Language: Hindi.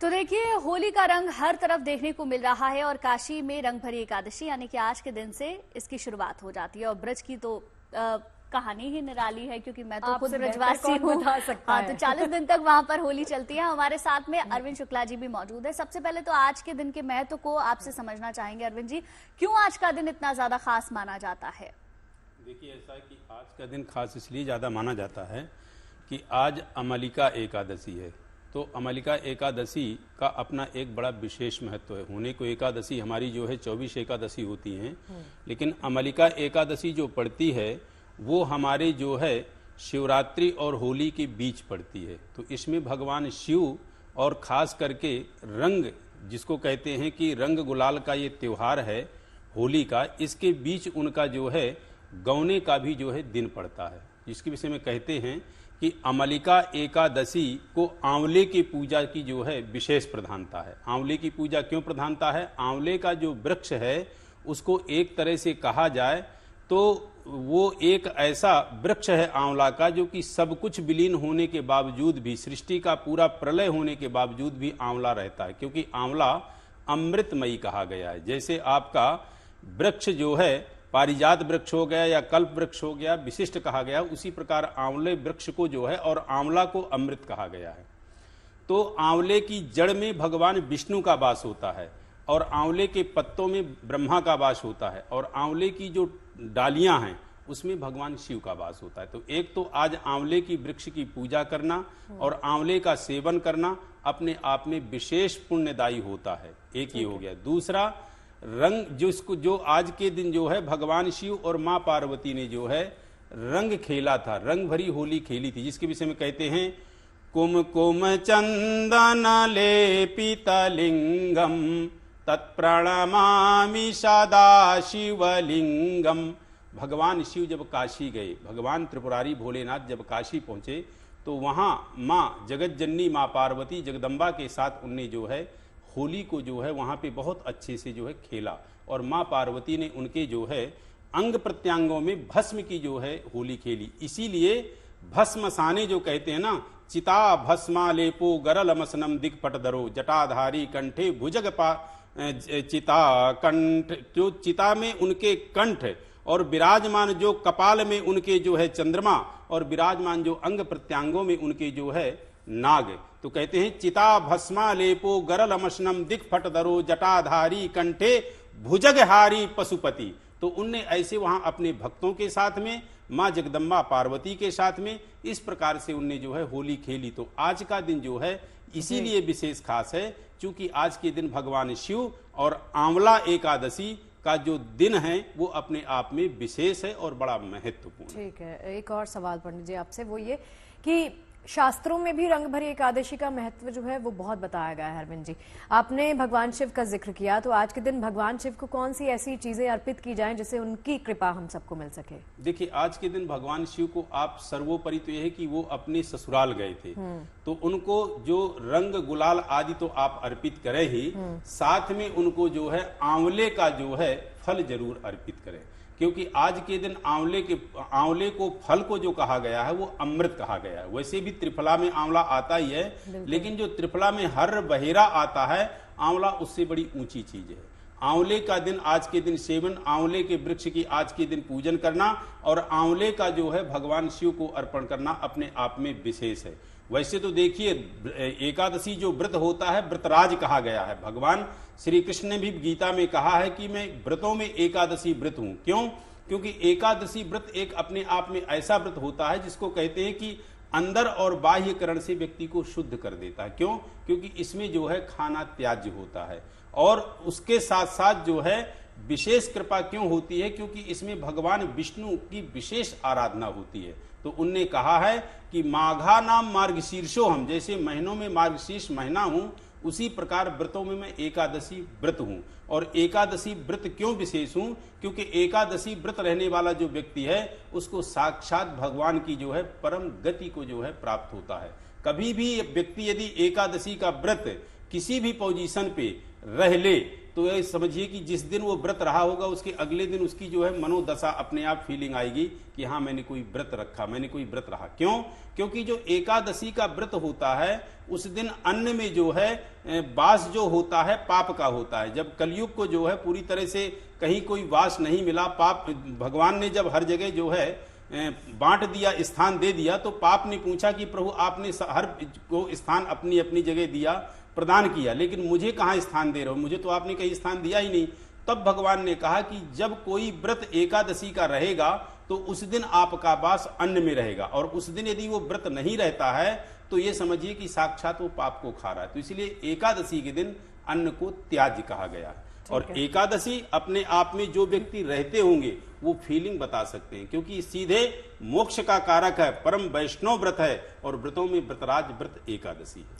तो देखिए, होली का रंग हर तरफ देखने को मिल रहा है और काशी में रंग भरी एकादशी यानी कि आज के दिन से इसकी शुरुआत हो जाती है। और ब्रज की तो कहानी ही निराली है, क्योंकि मैं तो खुद ब्रजवासी हूँ। हाँ, तो 40 दिन तक वहां पर होली चलती है। हमारे साथ में अरविंद शुक्ला जी भी मौजूद है। सबसे पहले तो आज के दिन के महत्व को आपसे समझना चाहेंगे अरविंद जी, क्यों आज का दिन इतना ज्यादा खास माना जाता है? देखिए, ऐसा है कि आज का दिन खास इसलिए ज़्यादा माना जाता है कि आज अमालिका एकादशी है। तो अमालिका एकादशी का अपना एक बड़ा विशेष महत्व है। होने को एकादशी हमारी जो है 24 एकादशी होती हैं, लेकिन अमालिका एकादशी जो पड़ती है वो हमारे जो है शिवरात्रि और होली के बीच पड़ती है। तो इसमें भगवान शिव और खास करके रंग, जिसको कहते हैं कि रंग गुलाल का ये त्योहार है होली का, इसके बीच उनका जो है गौने का भी जो है दिन पड़ता है, जिसके विषय में कहते हैं कि अमालिका एकादशी को आंवले की पूजा की जो है विशेष प्रधानता है। आंवले की पूजा क्यों प्रधानता है? आंवले का जो वृक्ष है उसको एक तरह से कहा जाए तो वो एक ऐसा वृक्ष है आंवला का, जो कि सब कुछ विलीन होने के बावजूद भी, सृष्टि का पूरा प्रलय होने के बावजूद भी आंवला रहता है, क्योंकि आंवला अमृतमयी कहा गया है। जैसे आपका वृक्ष जो है पारिजात वृक्ष हो गया या कल्प वृक्ष हो गया, विशिष्ट कहा गया, उसी प्रकार आंवले वृक्ष को जो है और आंवला को अमृत कहा गया है। तो आंवले की जड़ में भगवान विष्णु का वास होता है और आंवले के पत्तों में ब्रह्मा का वास होता है और आंवले की जो डालियां हैं उसमें भगवान शिव का वास होता है। तो एक तो आज आंवले की वृक्ष की पूजा करना और आंवले का सेवन करना अपने आप में विशेष पुण्यदायी होता है, एक ही हो गया। दूसरा, रंग जिसको जो आज के दिन जो है भगवान शिव और मां पार्वती ने जो है रंग खेला था, रंग भरी होली खेली थी, जिसके विषय में कहते हैं कुमकुम चंदन लेपितलिंगम तत्प्रणमामि सदा शिवलिंगम। भगवान शिव जब काशी गए, भगवान त्रिपुरारी भोलेनाथ जब काशी पहुंचे तो वहां मां जगत जननी मां पार्वती जगदम्बा के साथ उनने जो है होली को जो है वहां पे बहुत अच्छे से जो है खेला और मां पार्वती ने उनके जो है अंग प्रत्यांगों में भस्म की जो है होली खेली। इसीलिए भस्मसाने जो कहते हैं ना, चिता भस्मालेपो गरलमसनम दिक्पटधरो जटाधारी कंठे भुजग चिता कंठ, जो चिता में उनके कंठ और विराजमान जो कपाल में उनके जो है चंद्रमा और विराजमान जो अंग प्रत्यांगों में उनके जो है नाग, तो कहते हैं चिता भस्मा लेपो गरल अमशनम दिक्फटधरो जटाधारी कंठे भुजगहारी पशुपति। तो उनने ऐसे वहां अपने भक्तों के साथ में मां जगदम्बा पार्वती के साथ में इस प्रकार से उनने जो है होली खेली। तो आज का दिन जो है इसीलिए विशेष खास है, क्योंकि आज के दिन भगवान शिव और आंवला एकादशी का जो दिन है वो अपने आप में विशेष है और बड़ा महत्वपूर्ण। ठीक है, एक और सवाल पंडित जी आपसे, वो ये कि शास्त्रों में भी रंग भरी एकादशी का महत्व जो है वो बहुत बताया गया है। अरविंद जी, आपने भगवान शिव का जिक्र किया, तो आज के दिन भगवान शिव को कौन सी ऐसी चीजें अर्पित की जाएं जिससे उनकी कृपा हम सबको मिल सके? देखिए, आज के दिन भगवान शिव को आप सर्वोपरि तो यह है कि वो अपने ससुराल गए थे, तो उनको जो रंग गुलाल आदि तो आप अर्पित करें ही, साथ में उनको जो है आंवले का जो है फल जरूर अर्पित करें, क्योंकि आज के दिन आंवले को फल को जो कहा गया है वो अमृत कहा गया है। वैसे भी त्रिफला में आंवला आता ही है, लेकिन जो त्रिफला में हर बहेरा आता है, आंवला उससे बड़ी ऊंची चीज है। आंवले का दिन आज के दिन सेवन, आंवले के वृक्ष की आज के दिन पूजन करना और आंवले का जो है भगवान शिव को अर्पण करना अपने आप में विशेष है। वैसे तो देखिए, एकादशी जो व्रत होता है व्रतराज कहा गया है। भगवान श्री कृष्ण ने भी गीता में कहा है कि मैं व्रतों में एकादशी व्रत हूं। क्यों? क्योंकि एकादशी व्रत एक अपने आप में ऐसा व्रत होता है जिसको कहते हैं कि अंदर और बाह्य करण से व्यक्ति को शुद्ध कर देता है। क्यों? क्योंकि इसमें जो है खाना त्याज्य होता है और उसके साथ साथ जो है विशेष कृपा क्यों होती है? क्योंकि इसमें भगवान विष्णु की विशेष आराधना होती है। तो उनने कहा है कि माघा नाम मार्गशीर्षो हम, जैसे महीनों में मार्गशीर्ष महीना हूं, उसी प्रकार व्रतों में मैं एकादशी व्रत हूं। और एकादशी व्रत क्यों विशेष हूं? क्योंकि एकादशी व्रत रहने वाला जो व्यक्ति है उसको साक्षात भगवान की जो है परम गति को जो है प्राप्त होता है। कभी भी व्यक्ति यदि एकादशी का व्रत किसी भी पोजीशन पे रह ले तो ये समझिए कि जिस दिन वो व्रत रहा होगा उसके अगले दिन उसकी जो है मनोदशा अपने आप फीलिंग आएगी कि हाँ मैंने कोई व्रत रखा, मैंने कोई व्रत रहा। क्यों? क्योंकि जो एकादशी का व्रत होता है उस दिन अन्न में जो है वास जो होता है पाप का होता है। जब कलयुग को जो है पूरी तरह से कहीं कोई वास नहीं मिला, पाप भगवान ने जब हर जगह जो है बांट दिया, स्थान दे दिया, तो पाप ने पूछा कि प्रभु आपने हर को स्थान अपनी अपनी जगह दिया, प्रदान किया, लेकिन मुझे कहाँ स्थान दे रहे हो, मुझे तो आपने कहीं स्थान दिया ही नहीं। तब भगवान ने कहा कि जब कोई व्रत एकादशी का रहेगा तो उस दिन आपका वास अन्न में रहेगा, और उस दिन यदि वो व्रत नहीं रहता है तो ये समझिए कि साक्षात वो पाप को खा रहा है। तो इसलिए एकादशी के दिन अन्न को त्याज्य कहा गया है। और एकादशी अपने आप में जो व्यक्ति रहते होंगे वो फीलिंग बता सकते हैं, क्योंकि सीधे मोक्ष का कारक है, परम वैष्णव व्रत है, और व्रतों में व्रतराज व्रत एकादशी है।